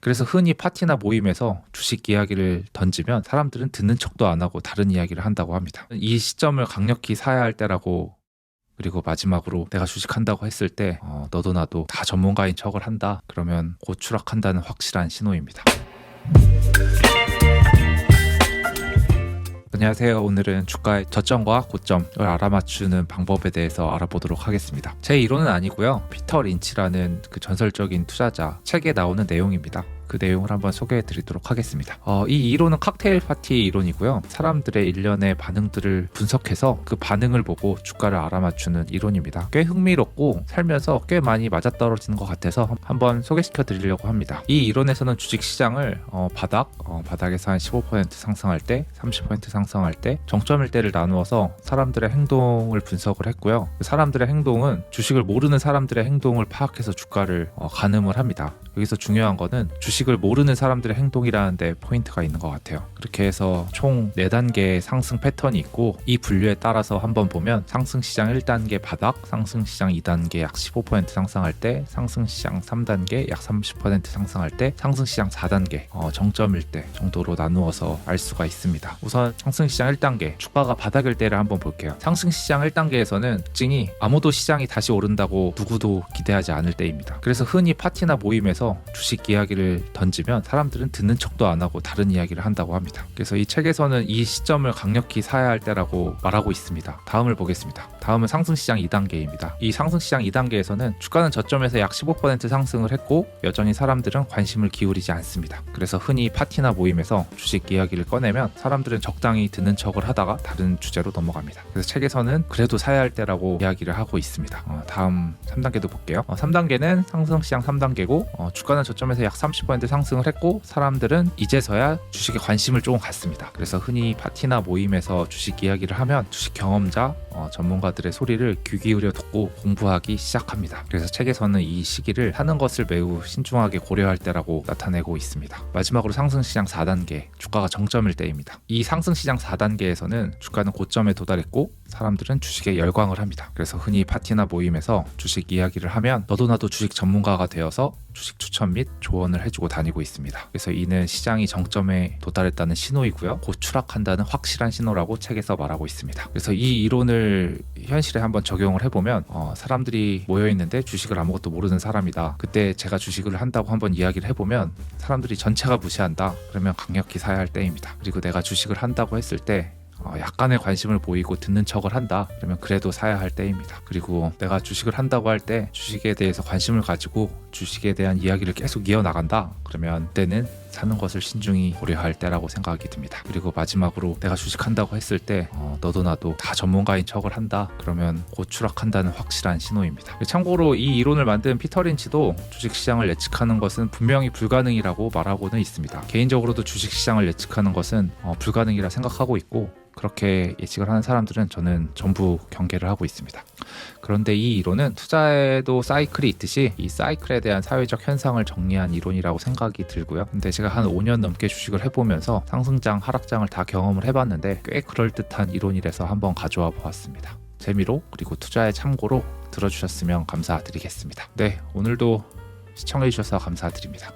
그래서 흔히 파티나 모임에서 주식 이야기를 던지면 사람들은 듣는 척도 안 하고 다른 이야기를 한다고 합니다. 이 시점을 강력히 사야 할 때라고, 그리고 마지막으로 내가 주식한다고 했을 때 너도 나도 다 전문가인 척을 한다, 그러면 곧 추락한다는 확실한 신호입니다. 안녕하세요. 오늘은 주가의 저점과 고점을 알아맞추는 방법에 대해서 알아보도록 하겠습니다. 제 이론은 아니고요, 피터 린치라는 그 전설적인 투자자 책에 나오는 내용입니다. 그 내용을 한번 소개해 드리도록 하겠습니다. 이 이론은 칵테일 파티의 이론이고요, 사람들의 일련의 반응들을 분석해서 그 반응을 보고 주가를 알아맞추는 이론입니다. 꽤 흥미롭고 살면서 꽤 많이 맞아떨어지는 것 같아서 한번 소개시켜 드리려고 합니다. 이 이론에서는 주식시장을 바닥에서 한 15% 상승할 때, 30% 상승할 때, 정점일 때를 나누어서 사람들의 행동을 분석을 했고요. 그 사람들의 행동은 주식을 모르는 사람들의 행동을 파악해서 주가를 가늠을 합니다. 여기서 중요한 거는 주식을 모르는 사람들의 행동이라는 데 포인트가 있는 것 같아요. 그렇게 해서 총 4단계의 상승 패턴이 있고, 이 분류에 따라서 한번 보면 상승시장 1단계 바닥, 상승시장 2단계 약 15% 상승할 때, 상승시장 3단계 약 30% 상승할 때, 상승시장 4단계 정점일 때 정도로 나누어서 알 수가 있습니다. 우선 상승시장 1단계 주가가 바닥일 때를 한번 볼게요. 상승시장 1단계에서는 특징이 아무도 시장이 다시 오른다고 누구도 기대하지 않을 때입니다. 그래서 흔히 파티나 모임에서 주식 이야기를 던지면 사람들은 듣는 척도 안 하고 다른 이야기를 한다고 합니다. 그래서 이 책에서는 이 시점을 강력히 사야 할 때라고 말하고 있습니다. 다음을 보겠습니다. 다음은 상승시장 2단계입니다. 이 상승시장 2단계에서는 주가는 저점에서 약 15% 상승을 했고 여전히 사람들은 관심을 기울이지 않습니다. 그래서 흔히 파티나 모임에서 주식 이야기를 꺼내면 사람들은 적당히 듣는 척을 하다가 다른 주제로 넘어갑니다. 그래서 책에서는 그래도 사야 할 때라고 이야기를 하고 있습니다. 다음 3단계도 볼게요. 3단계는 상승시장 3단계고 주가는 저점에서 약 30% 상승을 했고 사람들은 이제서야 주식에 관심을 조금 갖습니다. 그래서 흔히 파티나 모임에서 주식 이야기를 하면 주식 경험자, 전문가들의 소리를 귀 기울여 듣고 공부하기 시작합니다. 그래서 책에서는 이 시기를 하는 것을 매우 신중하게 고려할 때라고 나타내고 있습니다. 마지막으로 상승시장 4단계, 주가가 정점일 때입니다. 이 상승시장 4단계에서는 주가는 고점에 도달했고 사람들은 주식에 열광을 합니다. 그래서 흔히 파티나 모임에서 주식 이야기를 하면 너도 나도 주식 전문가가 되어서 주식 추천 및 조언을 해주고 다니고 있습니다. 그래서 이는 시장이 정점에 도달했다는 신호이고요, 곧 추락한다는 확실한 신호라고 책에서 말하고 있습니다. 그래서 이 이론을 현실에 한번 적용을 해보면 사람들이 모여있는데 주식을 아무것도 모르는 사람이다, 그때 제가 주식을 한다고 한번 이야기를 해보면 사람들이 전체가 무시한다, 그러면 강력히 사야 할 때입니다. 그리고 내가 주식을 한다고 했을 때 약간의 관심을 보이고 듣는 척을 한다, 그러면 그래도 사야 할 때입니다. 그리고 내가 주식을 한다고 할 때 주식에 대해서 관심을 가지고 주식에 대한 이야기를 계속 이어나간다, 그러면 그때는 사는 것을 신중히 고려할 때라고 생각이 듭니다. 그리고 마지막으로 내가 주식한다고 했을 때 너도 나도 다 전문가인 척을 한다, 그러면 곧 추락한다는 확실한 신호입니다. 참고로 이 이론을 만든 피터 린치도 주식시장을 예측하는 것은 분명히 불가능이라고 말하고는 있습니다. 개인적으로도 주식시장을 예측하는 것은 불가능이라 생각하고 있고, 그렇게 예측을 하는 사람들은 저는 전부 경계를 하고 있습니다. 그런데 이 이론은 투자에도 사이클이 있듯이 이 사이클에 대한 사회적 현상을 정리한 이론이라고 생각이 들고요. 근데 제가 한 5년 넘게 주식을 해보면서 상승장, 하락장을 다 경험을 해봤는데 꽤 그럴듯한 이론이라서 한번 가져와 보았습니다. 재미로, 그리고 투자에 참고로 들어주셨으면 감사드리겠습니다. 네, 오늘도 시청해주셔서 감사드립니다.